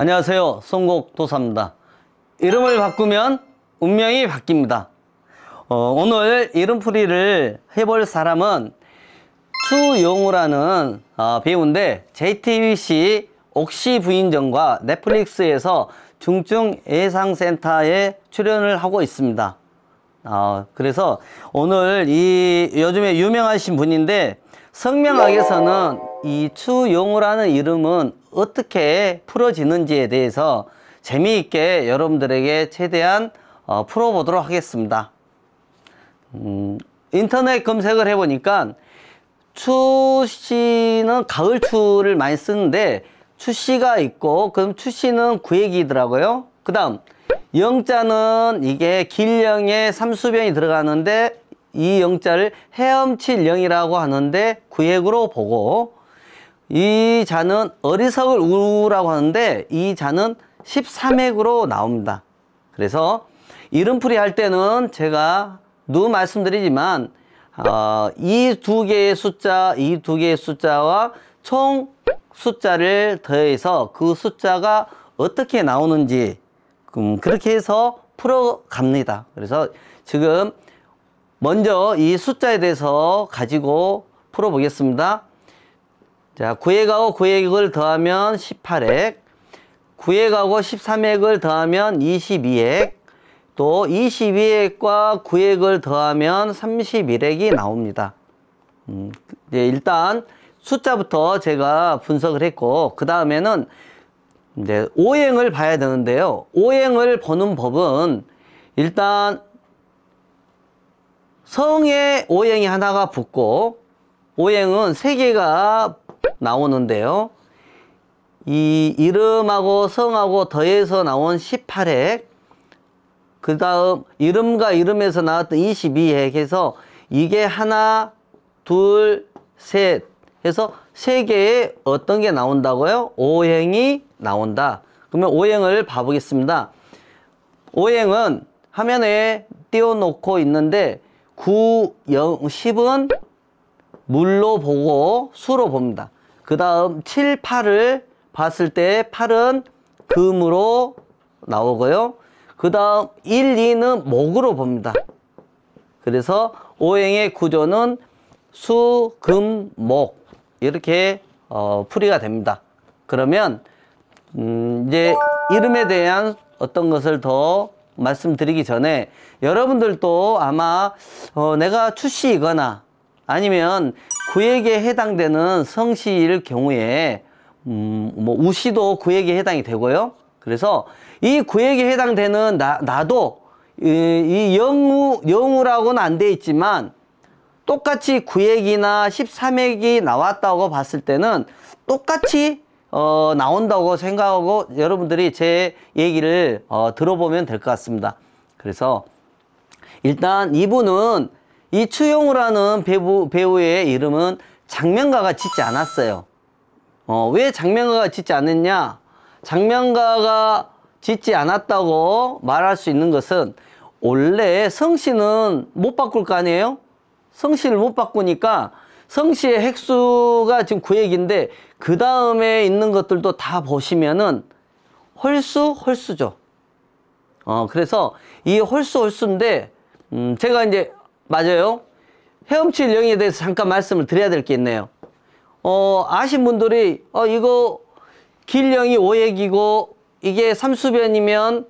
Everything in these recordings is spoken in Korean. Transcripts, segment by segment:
안녕하세요. 송곡도사입니다. 이름을 바꾸면 운명이 바뀝니다. 오늘 이름풀이를 해볼 사람은 추용우라는 배우인데 JTBC 옥시 부인정과 넷플릭스에서 중증예상센터에 출연을 하고 있습니다. 그래서 오늘 요즘에 유명하신 분인데 성명학에서는 이 추용우라는 이름은 어떻게 풀어지는지에 대해서 재미있게 여러분들에게 최대한 풀어보도록 하겠습니다. 인터넷 검색을 해보니까 추씨는 가을 추를 많이 쓰는데 추씨가 있고, 그럼 추씨는 구획이더라고요. 그 다음 영자는 이게 길령에 삼수변이 들어가는데 이 영자를 헤엄칠 영이라고 하는데 구획으로 보고, 이 자는 어리석을 우라고 하는데 이 자는 13핵으로 나옵니다. 그래서 이름풀이 할 때는 제가 늘 말씀드리지만 이 두 개의 숫자와 총 숫자를 더해서 그 숫자가 어떻게 나오는지 그렇게 해서 풀어갑니다. 그래서 지금 먼저 이 숫자에 대해서 가지고 풀어보겠습니다. 자, 9핵하고 9핵을 더하면 18핵, 9핵하고 13핵을 더하면 22핵, 또 22핵과 9핵을 더하면 31핵이 나옵니다. 일단 숫자부터 제가 분석을 했고, 그 다음에는 이제 오행을 봐야 되는데요. 오행을 보는 법은 일단 성에 오행이 하나가 붙고, 오행은 3개가 나오는데요. 이 이름하고 성하고 더해서 나온 18핵, 그 다음 이름과 이름에서 나왔던 22핵 해서 이게 하나, 둘, 셋 해서 3개의 어떤 게 나온다고요? 오행이 나온다. 그러면 오행을 봐보겠습니다. 오행은 화면에 띄워놓고 있는데 9, 0, 10은 물로 보고 수로 봅니다. 그 다음 7, 8을 봤을 때 8은 금으로 나오고요. 그 다음 1, 2는 목으로 봅니다. 그래서 오행의 구조는 수, 금, 목 이렇게 풀이가 됩니다. 그러면 이제 이름에 대한 어떤 것을 더 말씀드리기 전에 여러분들도 아마 내가 추씨이거나 아니면 구획에 해당되는 성씨일 경우에 뭐 우씨도 구획에 해당이 되고요. 그래서 이 구획에 해당되는 나도 이 영우라고는 안 돼 있지만 똑같이 구획이나 13핵이 나왔다고 봤을 때는 똑같이 나온다고 생각하고 여러분들이 제 얘기를 들어보면 될 것 같습니다. 그래서 일단 이분은 이 추용우라는 배우의 이름은 장명가가 짓지 않았어요. 왜 장명가가 짓지 않았냐? 장명가가 짓지 않았다고 말할 수 있는 것은 원래 성씨는 못 바꿀 거 아니에요? 성씨를 못 바꾸니까 성씨의 획수가 지금 9핵인데 그 다음에 있는 것들도 다 보시면은 홀수죠. 그래서 이 홀수인데 제가 이제 맞아요. 헤엄칠 영에 대해서 잠깐 말씀을 드려야 될 게 있네요. 아신 분들이 이거 길령이 5핵이고 이게 삼수변이면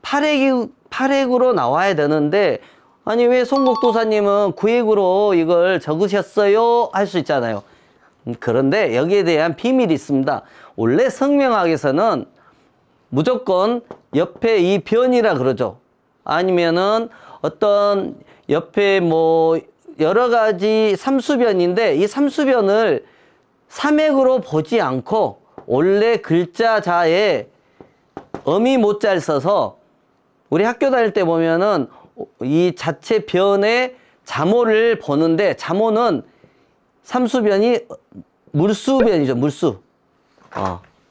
8핵으로 나와야 되는데 아니 왜 송곡도사님은 9핵으로 이걸 적으셨어요? 할 수 있잖아요. 그런데 여기에 대한 비밀이 있습니다. 원래 성명학에서는 무조건 옆에 이 변이라 그러죠. 아니면은 어떤 옆에 뭐 여러 가지 삼수변인데 이 삼수변을 3핵으로 보지 않고 원래 글자자에 어미 모자를 써서 우리 학교 다닐 때 보면은 이 자체 변의 자모를 보는데 자모는 삼수변이 물수변이죠. 물수.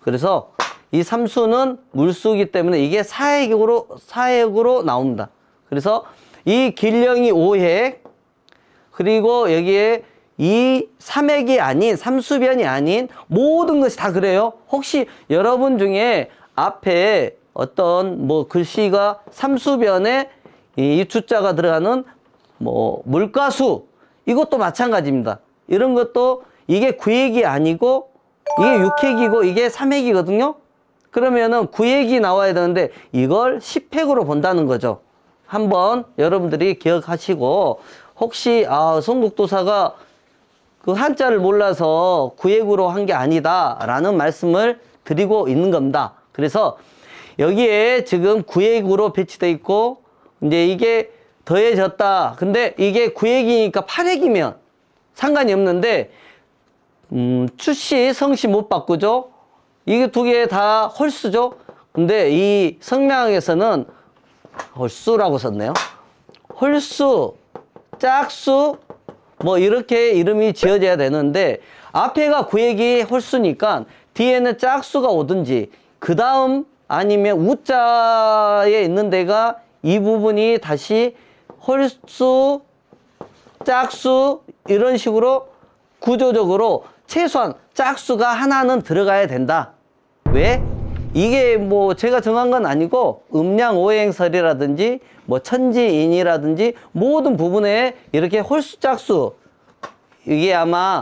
그래서 이 삼수는 물수이기 때문에 이게 사핵으로 나옵니다. 그래서 이 길령이 5핵 그리고 여기에 이 3핵이 아닌 삼수변이 아닌 모든 것이 다 그래요. 혹시 여러분 중에 앞에 어떤 뭐 글씨가 삼수변에 이 숫자가 들어가는 뭐 물가수, 이것도 마찬가지입니다. 이런 것도 이게 9핵이 아니고 이게 6핵이고 이게 3핵이거든요. 그러면은 9핵이 나와야 되는데 이걸 10핵으로 본다는 거죠. 한번 여러분들이 기억하시고, 혹시 성국도사가 그 한자를 몰라서 9핵으로 한 게 아니다 라는 말씀을 드리고 있는 겁니다. 그래서 여기에 지금 9핵으로 배치되어 있고, 이제 이게 더해졌다. 근데 이게 9핵이니까 8핵이면 상관이 없는데, 추씨, 성씨 못 바꾸죠? 이게 두 개 다 홀수죠? 근데 이 성명에서는 홀수라고 썼네요. 홀수, 짝수, 뭐 이렇게 이름이 지어져야 되는데, 앞에가 9핵이 홀수니까 뒤에는 짝수가 오든지, 그 다음 아니면 우자에 있는 데가 이 부분이 다시 홀수, 짝수 이런 식으로 구조적으로 최소한 짝수가 하나는 들어가야 된다. 왜? 이게 뭐 제가 정한 건 아니고 음양오행설이라든지 뭐 천지인이라든지 모든 부분에 이렇게 홀수, 짝수, 이게 아마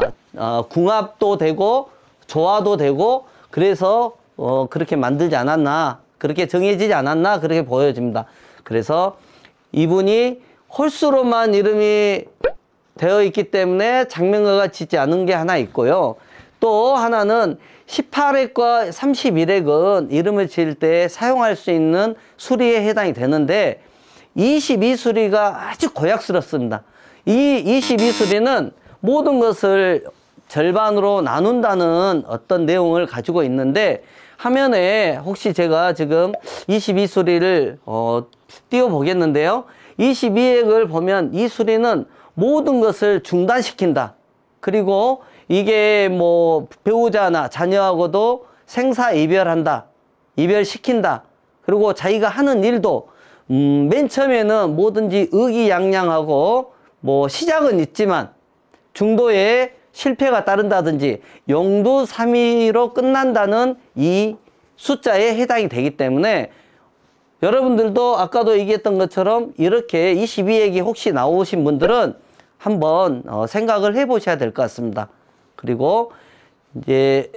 궁합도 되고 조화도 되고, 그래서 그렇게 만들지 않았나, 그렇게 정해지지 않았나, 그렇게 보여집니다. 그래서 이분이 홀수로만 이름이 되어 있기 때문에 장명가가 짓지 않은 게 하나 있고요. 또 하나는 18핵과 31핵은 이름을 지을 때 사용할 수 있는 수리에 해당이 되는데, 22수리가 아주 고약스럽습니다. 이 22수리는 모든 것을 절반으로 나눈다는 어떤 내용을 가지고 있는데, 화면에 혹시 제가 지금 22수리를 띄워 보겠는데요. 22핵을 보면 이 수리는 모든 것을 중단시킨다. 그리고 이게 뭐 배우자나 자녀하고도 생사이별한다. 이별시킨다. 그리고 자기가 하는 일도 맨 처음에는 뭐든지 의기양양하고 뭐 시작은 있지만 중도에 실패가 따른다든지 용두삼이로 끝난다는 이 숫자에 해당이 되기 때문에, 여러분들도 아까도 얘기했던 것처럼 이렇게 22핵이 혹시 나오신 분들은 한번 생각을 해 보셔야 될 것 같습니다. 그리고 이제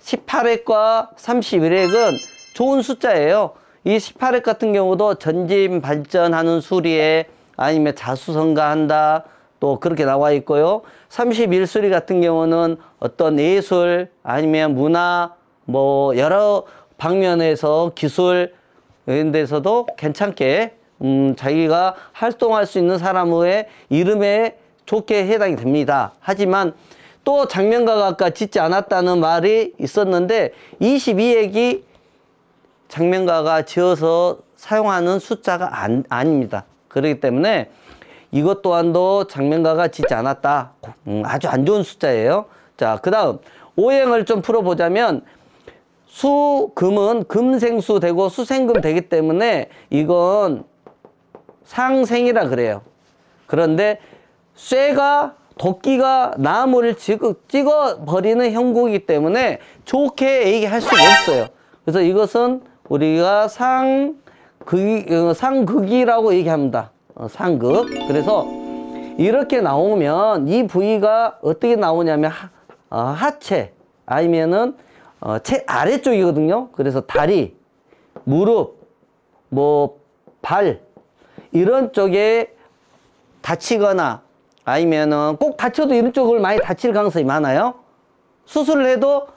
18핵과 31핵은 좋은 숫자예요. 이 18핵 같은 경우도 전진 발전하는 수리에 아니면 자수성가한다, 또 그렇게 나와 있고요. 31수리 같은 경우는 어떤 예술 아니면 문화 뭐 여러 방면에서 기술 이런 데서도 괜찮게 자기가 활동할 수 있는 사람의 이름에 좋게 해당이 됩니다. 하지만 또 장명가가 아까 짓지 않았다는 말이 있었는데, 22핵이 장명가가 지어서 사용하는 숫자가 아닙니다. 그렇기 때문에 이것 또한도 장명가가 짓지 않았다. 아주 안 좋은 숫자예요. 자, 그 다음 오행을 좀 풀어보자면, 수금은 금생수 되고 수생금 되기 때문에 이건 상생이라 그래요. 그런데 쇠가, 도끼가 나무를 찍어버리는 형국이기 때문에 좋게 얘기할 수가 없어요. 그래서 이것은 우리가 상극이라고 얘기합니다. 상극. 그래서 이렇게 나오면 이 부위가 어떻게 나오냐면 하체 아니면은 체 아래쪽이거든요. 그래서 다리, 무릎, 뭐 발 이런 쪽에 다치거나, 아니면은 꼭 다쳐도 이런 쪽을 많이 다칠 가능성이 많아요. 수술을 해도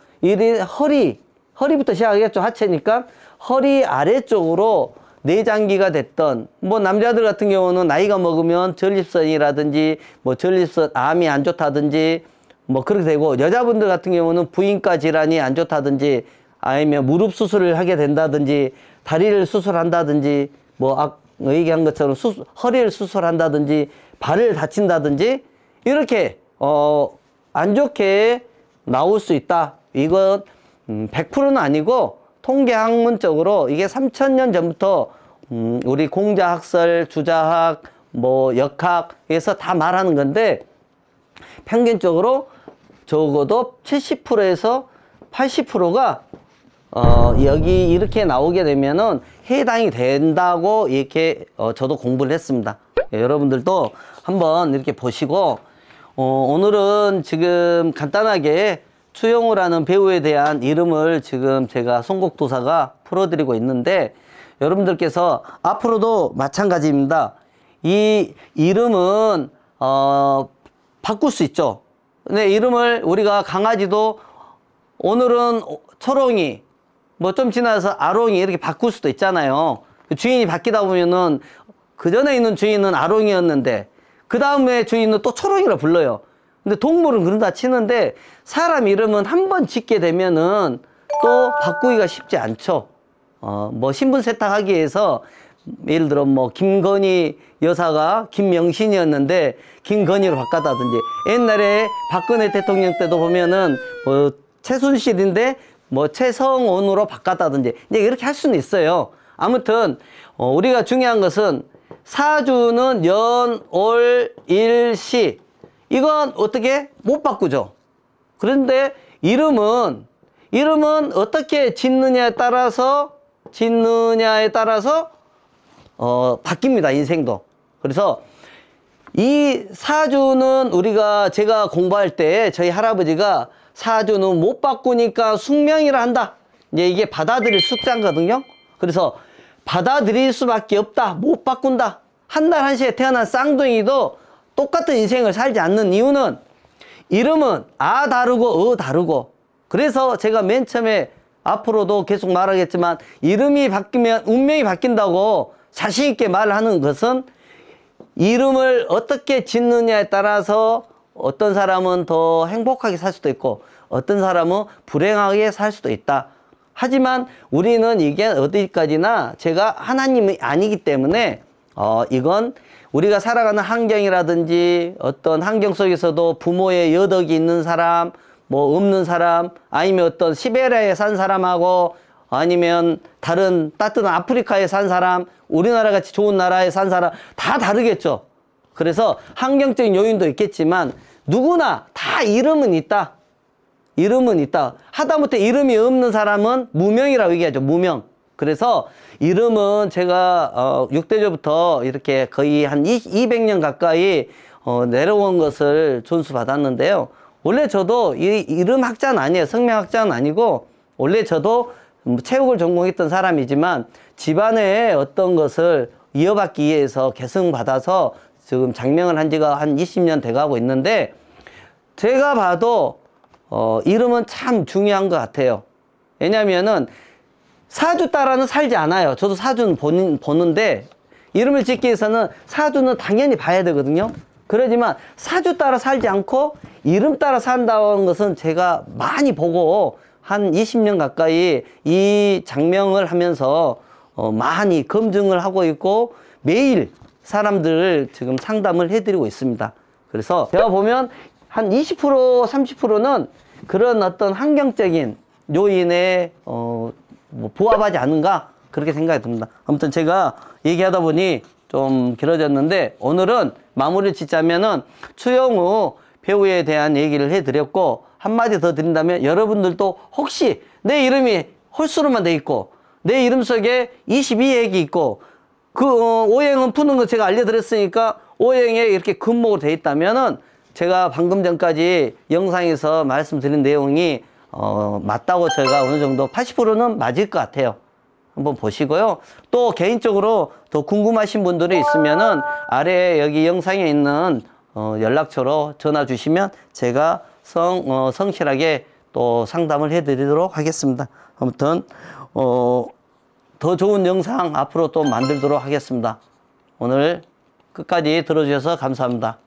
허리부터 시작하겠죠. 하체니까 허리 아래쪽으로 내장기가 됐던, 뭐 남자들 같은 경우는 나이가 먹으면 전립선이라든지 뭐 전립선 암이 안 좋다든지 뭐 그렇게 되고, 여자분들 같은 경우는 부인과 질환이 안 좋다든지 아니면 무릎 수술을 하게 된다든지 다리를 수술한다든지 뭐 얘기한 것처럼 허리를 수술한다든지 발을 다친다든지 이렇게 안 좋게 나올 수 있다. 이건 100%는 아니고 통계학문적으로 이게 3000년 전부터 우리 공자학설, 주자학, 뭐 역학에서 다 말하는 건데, 평균적으로 적어도 70%에서 80%가 여기 이렇게 나오게 되면은 해당이 된다고 이렇게 저도 공부를 했습니다. 여러분들도 한번 이렇게 보시고 오늘은 지금 간단하게 추영우라는 배우에 대한 이름을 지금 제가 송곡도사가 풀어드리고 있는데, 여러분들께서 앞으로도 마찬가지입니다. 이 이름은 바꿀 수 있죠. 근데 이름을 우리가 강아지도 오늘은 초롱이, 뭐 좀 지나서 아롱이 이렇게 바꿀 수도 있잖아요. 주인이 바뀌다 보면은 그 전에 있는 주인은 아롱이었는데 그 다음에 주인은 또 초롱이라 불러요. 근데 동물은 그런다 치는데 사람 이름은 한 번 짓게 되면은 또 바꾸기가 쉽지 않죠. 뭐 신분 세탁하기 위해서 예를 들어 뭐 김건희 여사가 김명신이었는데 김건희로 바꿨다든지, 옛날에 박근혜 대통령 때도 보면은 뭐 최순실인데 뭐 최성원으로 바꿨다든지, 이제 이렇게 할 수는 있어요. 아무튼 우리가 중요한 것은 사주는 연, 월, 일, 시, 이건 어떻게 못 바꾸죠. 그런데 이름은 어떻게 짓느냐에 따라서 바뀝니다, 인생도. 그래서 이 사주는 제가 공부할 때 저희 할아버지가 사주는 못 바꾸니까 숙명이라 한다, 이제 이게 받아들일 숙자거든요. 그래서 받아들일 수밖에 없다, 못 바꾼다. 한 날 한시에 태어난 쌍둥이도 똑같은 인생을 살지 않는 이유는 이름은 아 다르고 어 다르고, 그래서 제가 맨 처음에 앞으로도 계속 말하겠지만 이름이 바뀌면 운명이 바뀐다고 자신 있게 말하는 것은, 이름을 어떻게 짓느냐에 따라서 어떤 사람은 더 행복하게 살 수도 있고 어떤 사람은 불행하게 살 수도 있다. 하지만 우리는 이게 어디까지나 제가 하나님이 아니기 때문에 이건 우리가 살아가는 환경이라든지 어떤 환경 속에서도 부모의 여덕이 있는 사람, 뭐 없는 사람, 아니면 어떤 시베리아에 산 사람하고 아니면 다른 따뜻한 아프리카에 산 사람, 우리나라 같이 좋은 나라에 산 사람 다 다르겠죠. 그래서 환경적인 요인도 있겠지만 누구나 다 이름은 있다. 이름은 있다. 하다못해 이름이 없는 사람은 무명이라고 얘기하죠. 무명. 그래서 이름은 제가 6대조부터 이렇게 거의 한 200년 가까이 내려온 것을 존수받았는데요. 원래 저도 이름 학자는 아니에요. 성명학자는 아니고, 원래 저도 체육을 전공했던 사람이지만 집안의 어떤 것을 이어받기 위해서 계승받아서 지금 장명을 한 지가 한 20년 돼가고 있는데, 제가 봐도 이름은 참 중요한 것 같아요. 왜냐면은 사주 따라는 살지 않아요. 저도 사주는 보는데 이름을 짓기 위해서는 사주는 당연히 봐야 되거든요. 그러지만 사주 따라 살지 않고 이름 따라 산다는 것은 제가 많이 보고 한 20년 가까이 이 장명을 하면서 많이 검증을 하고 있고 매일 사람들을 지금 상담을 해드리고 있습니다. 그래서 제가 보면 한 20% 30%는 그런 어떤 환경적인 요인에 뭐 부합하지 않은가, 그렇게 생각이 듭니다. 아무튼 제가 얘기하다 보니 좀 길어졌는데 오늘은 마무리를 짓자면은 추영우 배우에 대한 얘기를 해드렸고, 한마디 더 드린다면 여러분들도 혹시 내 이름이 홀수로만 돼 있고 내 이름 속에 22액이 있고 그 오행은 푸는 거 제가 알려드렸으니까 오행에 이렇게 금목으로 돼 있다면은 제가 방금 전까지 영상에서 말씀드린 내용이 맞다고 제가 어느 정도 80%는 맞을 것 같아요. 한번 보시고요. 또 개인적으로 더 궁금하신 분들이 있으면은 아래 여기 영상에 있는 연락처로 전화 주시면 제가 성실하게 또 상담을 해드리도록 하겠습니다. 아무튼 더 좋은 영상 앞으로 또 만들도록 하겠습니다. 오늘 끝까지 들어주셔서 감사합니다.